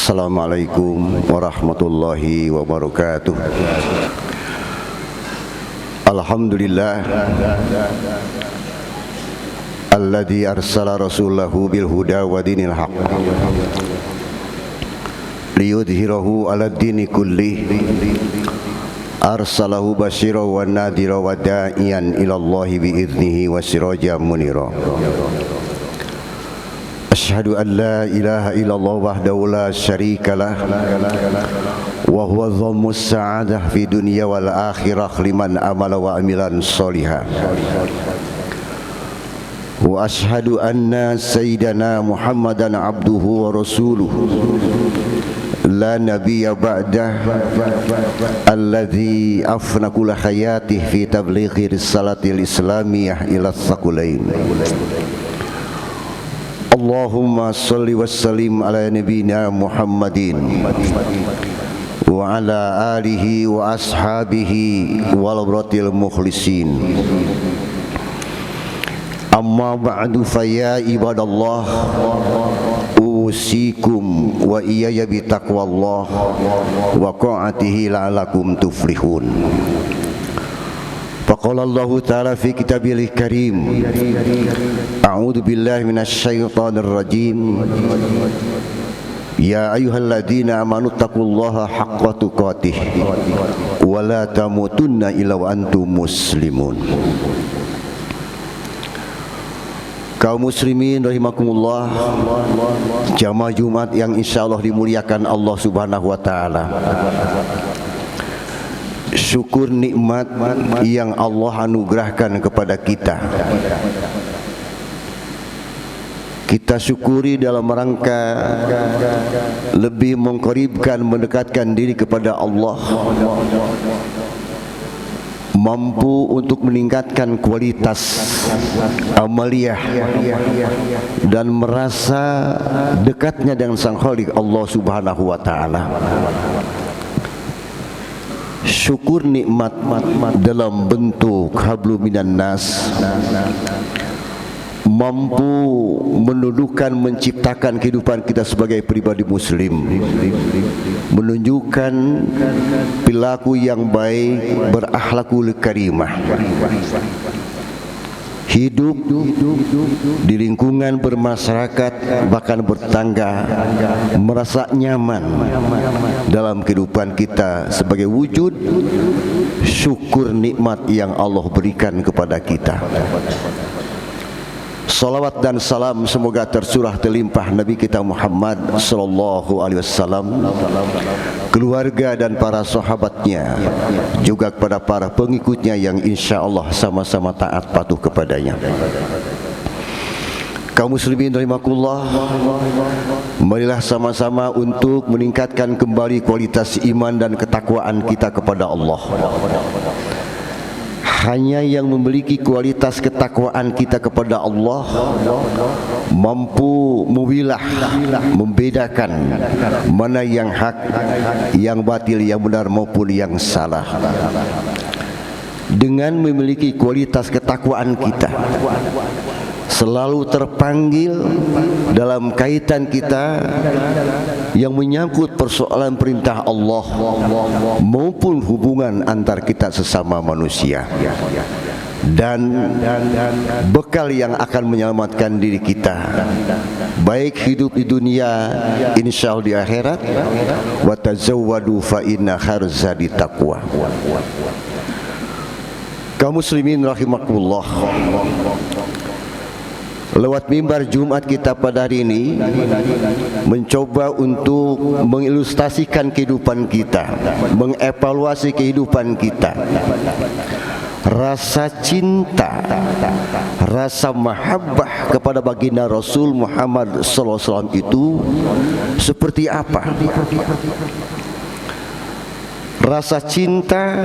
Assalamualaikum warahmatullahi wabarakatuh. Alhamdulillah alladzi arsala rasulahu bil huda wa dinil haqq liyudhhirahu 'alad dini kullih. Arsalahu basyira wa nadhira wa da'iyan ilallahi bi'idnihi wa sirajan munira. Asyhadu an la ilaha illallah wahdahu la syarikalah wa huwa dhammus sa'adah fi dunya wal akhirah liman amala wa amilan sholihan. Wa asyhadu anna sayyidana Muhammadan abduhu wa rasuluhu la nabiyya ba'dah alladzi afna kulla hayatihi fi tablighi risalatil islamiyah ila tsaqulain. Allahumma salli wa sallim ala nabiyyina Muhammadin wa ala alihi wa ashabihi wal abratil mukhlisin. Amma ba'du fa ya ibadallah, usikum wa iyaya bi taqwallah wa qa'atihi la'alakum tuflihun. Faqala Allahu ta'ala fi kitabil karim, a'udzu billahi minasy syaithanir rajim. Ya ayyuhalladzina amanu taqullaha haqqa tuqatih wa la tamutunna illa wa antum muslimun. Kaum muslimin rahimakumullah, jamaah Jumat yang insyaallah dimuliakan Allah Subhanahu wa taala. Syukur nikmat yang Allah anugerahkan kepada kita. Kita syukuri dalam rangka lebih mengqaribkan, mendekatkan diri kepada Allah, mampu untuk meningkatkan kualitas amaliyah dan merasa dekatnya dengan Sang Khaliq Allah Subhanahu wa taala. Syukur nikmat dalam bentuk hablum minan nas, mampu mendudukan, menciptakan kehidupan kita sebagai pribadi muslim, menunjukkan perilaku yang baik, berakhlakul karimah, hidup di lingkungan bermasyarakat, bahkan bertangga, merasa nyaman dalam kehidupan kita sebagai wujud syukur nikmat yang Allah berikan kepada kita. Salawat dan salam semoga tercurah terlimpah Nabi kita Muhammad sallallahu alaihi wasallam, keluarga dan para sahabatnya, juga kepada para pengikutnya yang insyaallah sama-sama taat patuh kepadanya. Kaum muslimin rahimakumullah, marilah sama-sama untuk meningkatkan kembali kualitas iman dan ketakwaan kita kepada Allah. Hanya yang memiliki kualitas ketakwaan kita kepada Allah mampu memilah, membedakan mana yang hak, yang batil, yang benar maupun yang salah. Dengan memiliki kualitas ketakwaan kita, selalu terpanggil dalam kaitan kita yang menyangkut persoalan perintah Allah maupun hubungan antar kita sesama manusia, dan bekal yang akan menyelamatkan diri kita baik hidup di dunia, insyaallah di akhirat. Wa tazawwadu fa inna khairaz zadi taqwa. Kaum muslimin rahimakumullah, lewat mimbar Jumat kita pada hari ini mencoba untuk mengilustrasikan kehidupan kita, mengevaluasi kehidupan kita. Rasa cinta, rasa mahabbah kepada baginda Rasul Muhammad sallallahu alaihi wasallam itu seperti apa? Rasa cinta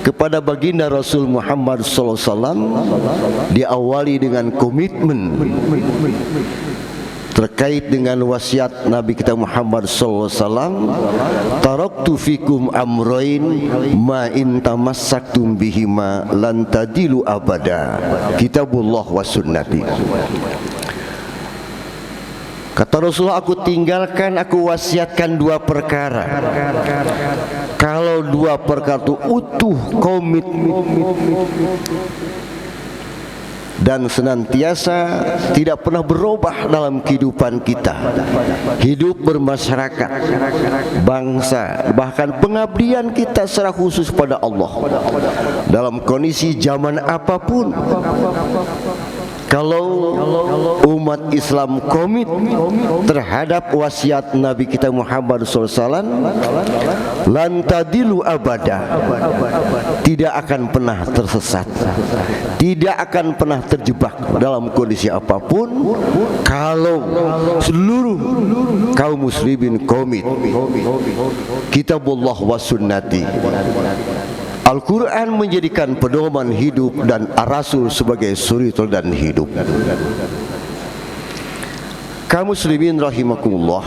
kepada baginda Rasul Muhammad sallallahu alaihi wasallam diawali dengan komitmen terkait dengan wasiat Nabi kita Muhammad sallallahu alaihi wasallam, taraktu fikum amrain ma in tamassaktum bihima lan tadilu abada, kitabullah wa sunnati. Kata Rasulullah, aku tinggalkan, aku wasiatkan dua perkara. Kalau dua perkara itu utuh, komit dan senantiasa tidak pernah berubah dalam kehidupan kita, hidup bermasyarakat, bangsa, bahkan pengabdian kita secara khusus pada Allah dalam kondisi zaman apapun. Kalau umat Islam komit terhadap wasiat Nabi kita Muhammad SAW, lan tadilu abada, tidak akan pernah tersesat, tidak akan pernah terjebak dalam kondisi apapun. Kalau seluruh kaum muslimin komit kitabullah wa sunnati, Al-Quran menjadikan pedoman hidup dan Ar-Rasul sebagai suri teladan hidup. Kaum muslimin rahimakumullah,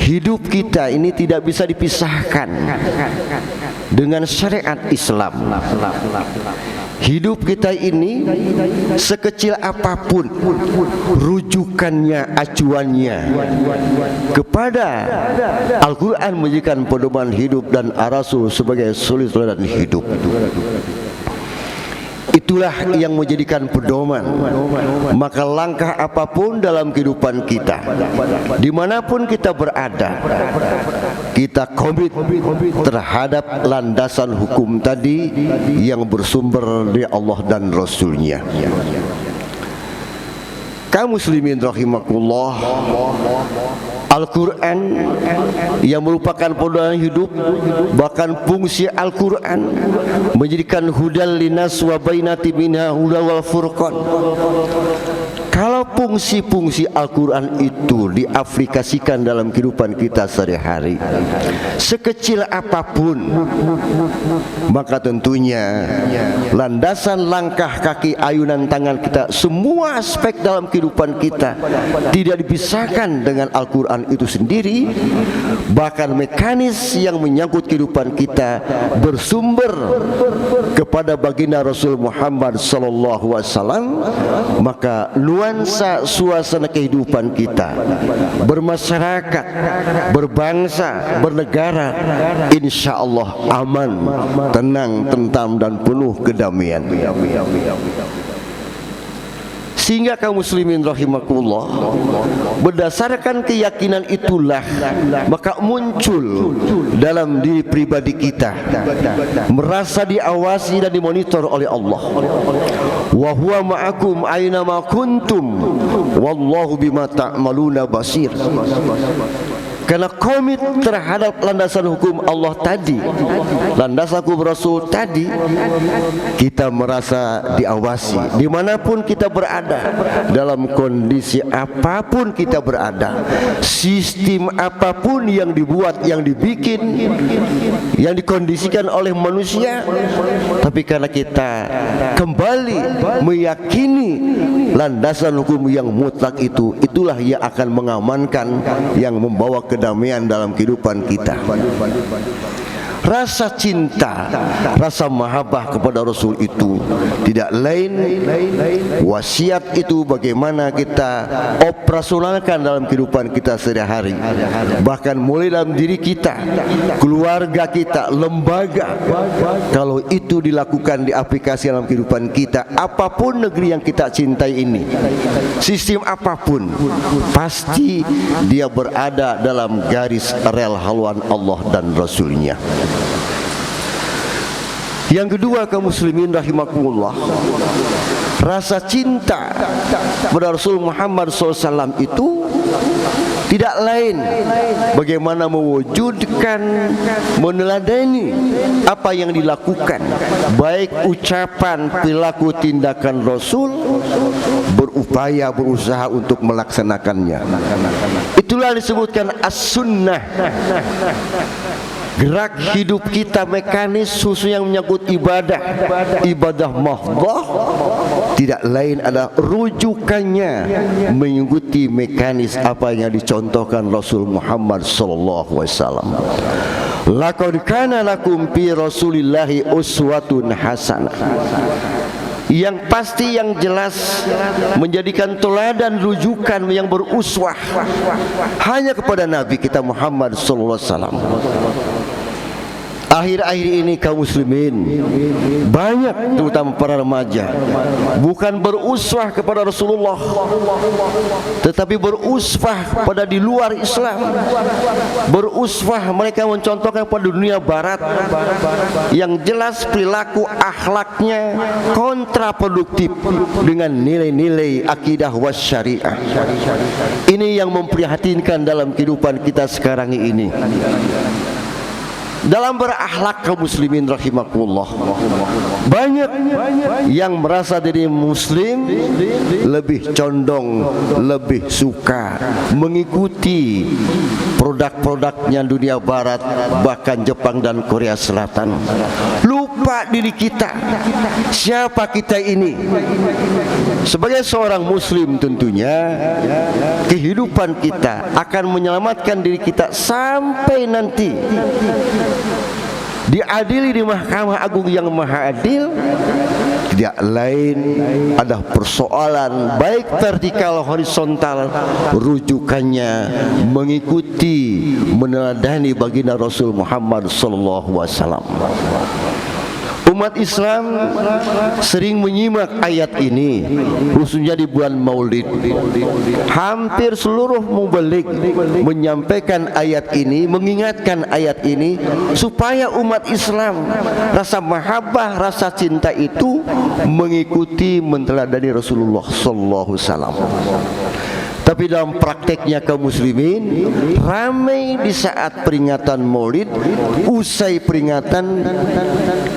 hidup kita ini tidak bisa dipisahkan dengan syariat Islam. Hidup kita ini sekecil apapun rujukannya, acuannya kepada Al-Quran menjadikan pedoman hidup dan Ar-Rasul sebagai suri teladan hidup. Itulah yang menjadikan pedoman. Maka langkah apapun dalam kehidupan kita, dimanapun kita berada, kita komit terhadap landasan hukum tadi yang bersumber dari Allah dan Rasulnya. Kaum muslimin rahimakumullah, Al-Quran yang merupakan pedoman hidup, bahkan fungsi Al-Quran menjadikan hudal linas wa bainati minha huda wal furqan. Kalau fungsi-fungsi Al-Quran itu diaplikasikan dalam kehidupan kita sehari-hari, sekecil apapun, maka tentunya landasan langkah kaki, ayunan tangan kita, semua aspek dalam kehidupan kita tidak dipisahkan dengan Al-Quran itu sendiri. Bahkan mekanis yang menyangkut kehidupan kita bersumber kepada baginda Rasul Muhammad SAW. Maka nuansa suasana kehidupan kita bermasyarakat, berbangsa, bernegara, insya Allah aman, tenang, tentram dan penuh kedamaian. Sehingga kaum muslimin rahimakumullah, berdasarkan keyakinan itulah maka muncul dalam diri pribadi kita merasa diawasi dan dimonitor oleh Allah. Wa huwa ma'akum aina ma kuntum wallahu bima ta'maluna basir. Karena komit terhadap landasan hukum Allah tadi, landasan hukum Rasul tadi, kita merasa diawasi dimanapun kita berada, dalam kondisi apapun kita berada, sistem apapun yang dibuat, yang dibikin, yang dikondisikan oleh manusia. Tapi karena kita kembali meyakini landasan hukum yang mutlak itu, itulah yang akan mengamankan, yang membawa kedamaian dalam kehidupan kita. Rasa cinta, rasa mahabbah kepada Rasul itu tidak lain, wasiat itu bagaimana kita operasionalkan dalam kehidupan kita sehari-hari, bahkan mulai dalam diri kita, keluarga kita, lembaga. Kalau itu dilakukan, diaplikasi dalam kehidupan kita, apapun negeri yang kita cintai ini, sistem apapun, pasti dia berada dalam garis rel haluan Allah dan Rasulnya. Yang kedua, kaum muslimin rahimakumullah, rasa cinta kepada Rasul Muhammad SAW itu tidak lain bagaimana mewujudkan, meneladani apa yang dilakukan, baik ucapan, perilaku, tindakan Rasul, berupaya, berusaha untuk melaksanakannya. Itulah disebutkan as-sunnah. Gerak hidup kita, mekanis khusus yang menyangkut ibadah, ibadah mahdhah, tidak lain adalah rujukannya mengikuti mekanis apa yang dicontohkan Rasul Muhammad sallallahu alaihi wasallam. Laqad kana lakum fi Rasulillahi uswatun hasanah. yang pasti, yang jelas, menjadikan teladan rujukan yang beruswah hanya kepada Nabi kita Muhammad sallallahu alaihi wasallam. Akhir-akhir ini kaum muslimin banyak, terutama para remaja, bukan beruswah kepada Rasulullah, tetapi beruswah pada di luar Islam. Beruswah, mereka mencontohkan pada dunia barat yang jelas perilaku akhlaknya kontraproduktif dengan nilai-nilai akidah was syariah. Ini yang memprihatinkan dalam kehidupan kita sekarang ini. Dalam berakhlak kaum muslimin rahimakumullah, banyak yang merasa diri muslim lebih condong, lebih suka mengikuti produk-produknya dunia barat, bahkan Jepang dan Korea Selatan. Lupa diri kita, siapa kita ini. Sebagai seorang muslim tentunya kehidupan kita akan menyelamatkan diri kita sampai nanti diadili di Mahkamah Agung yang Maha Adil. Tidak lain ada persoalan baik vertikal horizontal, rujukannya mengikuti meneladani baginda Rasul Muhammad sallallahu alaihi wasallam. Umat Islam sering menyimak ayat ini, khususnya di bulan Maulid. Hampir seluruh mubalik menyampaikan ayat ini, mengingatkan ayat ini, supaya umat Islam rasa mahabbah, rasa cinta itu mengikuti meneladani Rasulullah sallallahu alaihi wasallam. Tapi dalam prakteknya kaum muslimin ramai di saat peringatan Maulid, usai peringatan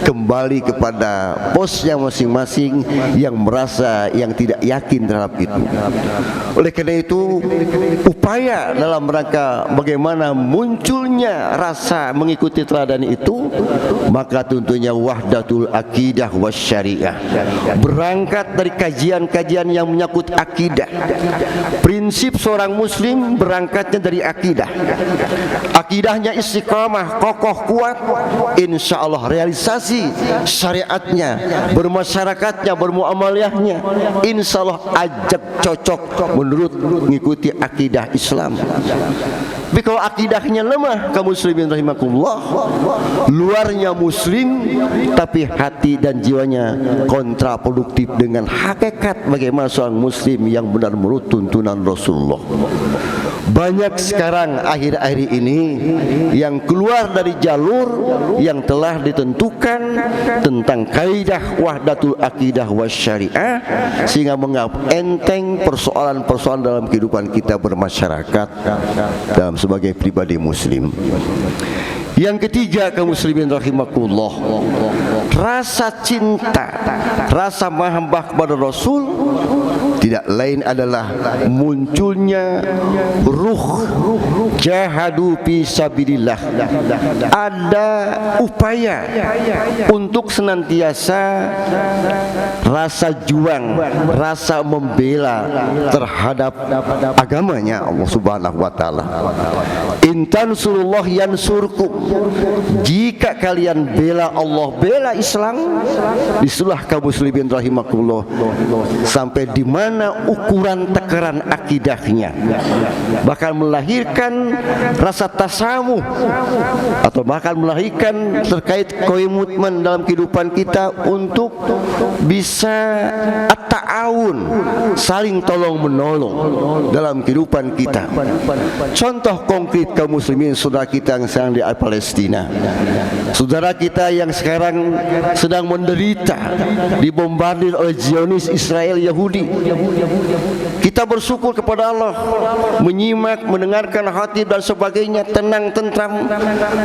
kembali kepada posnya masing-masing yang merasa yang tidak yakin terhadap itu. Oleh karena itu, upaya dalam rangka bagaimana munculnya rasa mengikuti teladan itu, maka tentunya wahdatul akidah wasyariah, berangkat dari kajian-kajian yang menyangkut akidah. Prinsip seorang muslim berangkatnya dari akidah. Akidahnya istiqamah, kokoh, kuat, insya Allah realisasi syariatnya, bermasyarakatnya, bermuamalahnya, insya Allah ajak cocok menurut mengikuti akidah Islam. Tapi kalau akidahnya lemah kaum muslimin rahimakumullah, luarnya muslim tapi hati dan jiwanya kontraproduktif dengan hakikat bagaimana seorang muslim yang benar menurut tuntunan Rasulullah. Banyak sekarang akhir-akhir ini yang keluar dari jalur yang telah ditentukan tentang kaidah wahdatul akidah wasyariah, sehingga menganggap enteng persoalan-persoalan dalam kehidupan kita bermasyarakat dalam sebagai pribadi muslim. Yang ketiga kaum muslimin rahimakumullah, rasa cinta, rasa mahabbah kepada Rasul tidak lain adalah munculnya ruh jahadu fi sabilillah. Ada upaya untuk senantiasa rasa juang, rasa membela terhadap agamanya Allah Subhanahu wa taala. In tansurullah yansurkum. Jika kalian bela Allah, bela Islam, disulah kaum muslimin rahimakumullah, sampai di mana ukuran takaran akidahnya bahkan melahirkan rasa tasamuh, atau bahkan melahirkan terkait komitmen dalam kehidupan kita untuk bisa at-ta'awun, saling tolong menolong dalam kehidupan kita. Contoh konkret kaum muslimin, saudara kita yang sedang di Palestina, saudara kita yang sekarang sedang menderita dibombardir oleh Zionis Israel Yahudi. Kita bersyukur kepada Allah, menyimak, mendengarkan khatib dan sebagainya, tenang, tentram.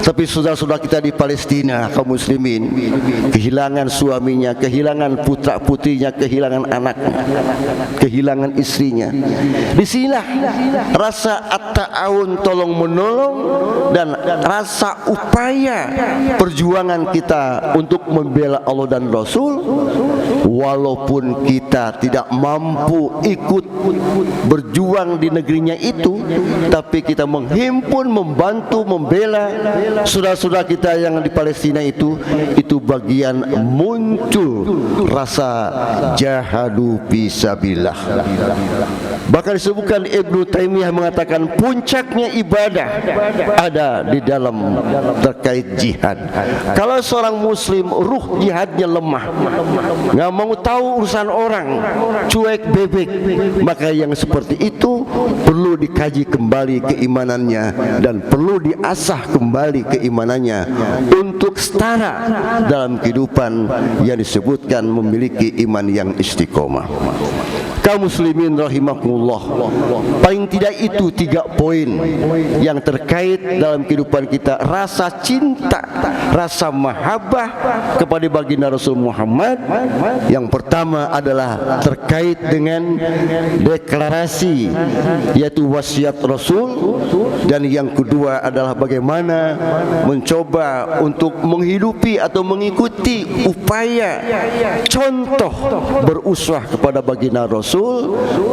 Tapi saudara-saudara kita di Palestina kaum muslimin kehilangan suaminya, kehilangan putra putrinya, kehilangan anaknya, kehilangan istrinya. Disinilah rasa at-ta'awun, tolong menolong, dan rasa upaya perjuangan kita untuk membela Allah dan Rasul, walaupun kita tidak mampu ikut berjuang di negerinya itu, tapi kita menghimpun, membantu, membela saudara-saudara kita yang di Palestina itu bagian muncul rasa jahadu fisabilillah. Bahkan disebutkan Ibnu Taimiyah mengatakan puncaknya ibadah ada di dalam terkait jihad. Kalau seorang muslim ruh jihadnya lemah, nggak mau tahu urusan orang, cuek bebek, maka yang seperti itu perlu dikaji kembali keimanannya dan perlu diasah kembali keimanannya untuk setara dalam kehidupan yang disebutkan memiliki iman yang istiqomah. Kaum muslimin rahimakumullah, paling tidak itu 3 poin yang terkait dalam kehidupan kita, rasa cinta, rasa mahabbah kepada baginda Rasul Muhammad. Yang pertama adalah terkait dengan deklarasi, yaitu wasiat Rasul, dan yang kedua adalah bagaimana mencoba untuk menghidupi atau mengikuti upaya contoh beruswah kepada baginda Rasul.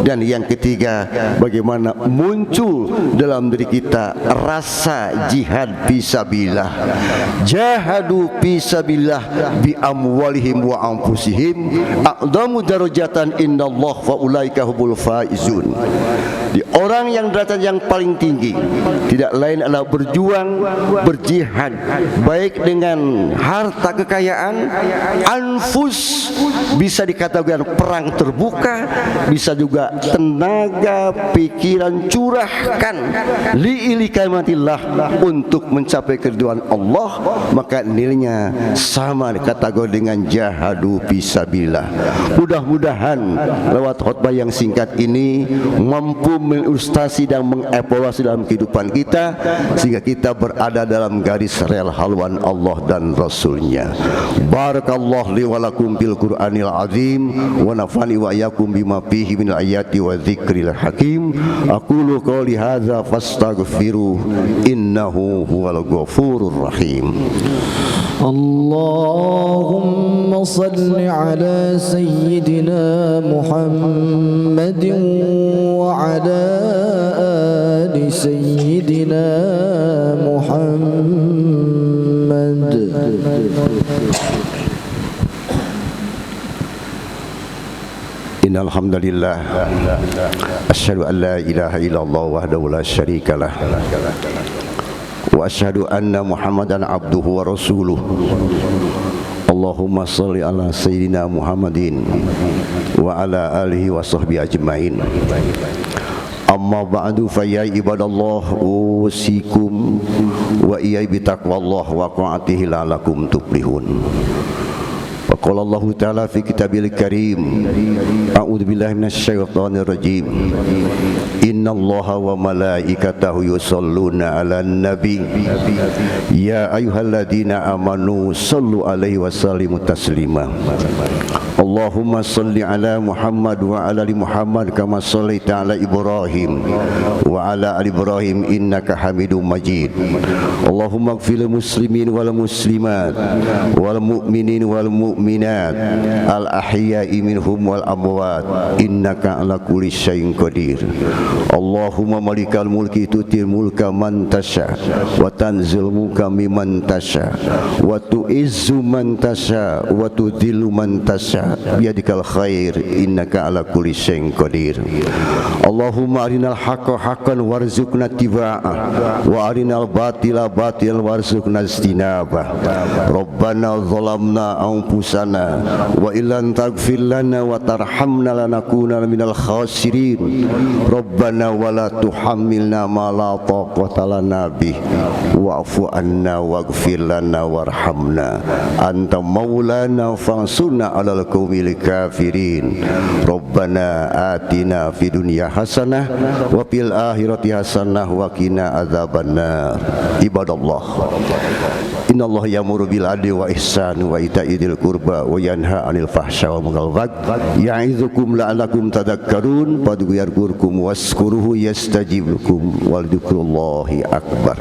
Dan yang ketiga, bagaimana muncul dalam diri kita rasa jihad fisabilillah. Jahadu fisabilillah bi amwalihim wa anfusihim a'damu darajatan indallah wa ulaika humul faizun. Di orang yang derajat yang paling tinggi tidak lain adalah berjuang, berjihad, baik dengan harta kekayaan, anfus, bisa dikatakan perang terbuka, bisa juga tenaga, pikiran curahkan li'ili kalimatillah untuk mencapai keridhaan Allah, maka nilainya sama kategori dengan jahadu fisabilillah. Mudah-mudahan lewat khutbah yang singkat ini mampu mengilustrasi dan mengevaluasi dalam kehidupan kita, sehingga kita berada dalam garis rel haluan Allah dan Rasulnya. Barakallahu li wa lakum bil Qur'anil azim wa nafani wa iyyakum bima fihi min ayati wa dzikril hakim. Aqulu qouli hadza fastaghfiru innahu huwal ghafurur rahim. Allahumma salli ala sayyidina Muhammadin wa ala ali sayyidina Muhammad. Innal hamdalillah asyhadu an la ilaha illallah wahdahu la syarikalah wa asyhadu anna Muhammadan abduhu wa rasuluh. Allahumma shalli ala sayyidina Muhammadin wa ala alihi wa sahbihi ajmain. Amma ba'du fa ya ibadallah usikum wa iyai bitaqwallah wa ta'atihi la'alakum tuflihun. Qala Allah Ta'ala fi kitabil karim, a'udzu billahi minasyaitonir rajim. Innallaha wa malaikatahu yusholluna 'alan nabi ya ayyuhalladzina amanu shallu 'alaihi wa sallimu taslima. Allahumma salli ala Muhammad wa ala ali Muhammad kama shallaita ala Ibrahim wa ala ali Ibrahim innaka Hamidum Majid. Allahumma ighfir lil muslimin wal muslimat wal mu'minin wal mu'minat al ahya'i minhum wal amwat innaka ala kulli syai'in qadir. Allahumma malikal mulki tutil mulka man tasha wa tanzil mulka mimman tasha wa tu'izzu man tasha wa tudhillu man tasha biyadikal khair innaka ala kulli syai'in qadir. Allahumma arinal haqqa haqqan warzuqna ittiba'ah wa arinal batila batilan warzuqna ijtinabah. Rabbana zalamna anfusana wa illam taghfir lana wa tarhamna lanakunanna minal khasirin. Rabbana wa la tuhammilna ma la taqata lana bih wa'fu anna waghfir lana warhamna anta maulana fansurna 'alal qaumil kafirin. Rabbana atina fid dunya hasanah wa fil akhirati hasanah wa qina adzabannar. Ibadallah, innallaha ya'muru bil adli wa ihsani wa ita'i dzil qurba wa yanha 'anil fahsya'i wal munkari wal baghi ya'idzukum la'allakum tadhakkarun. Fadhkuruhu waskuruhu yastajib lakum wa dzikrullahi akbar.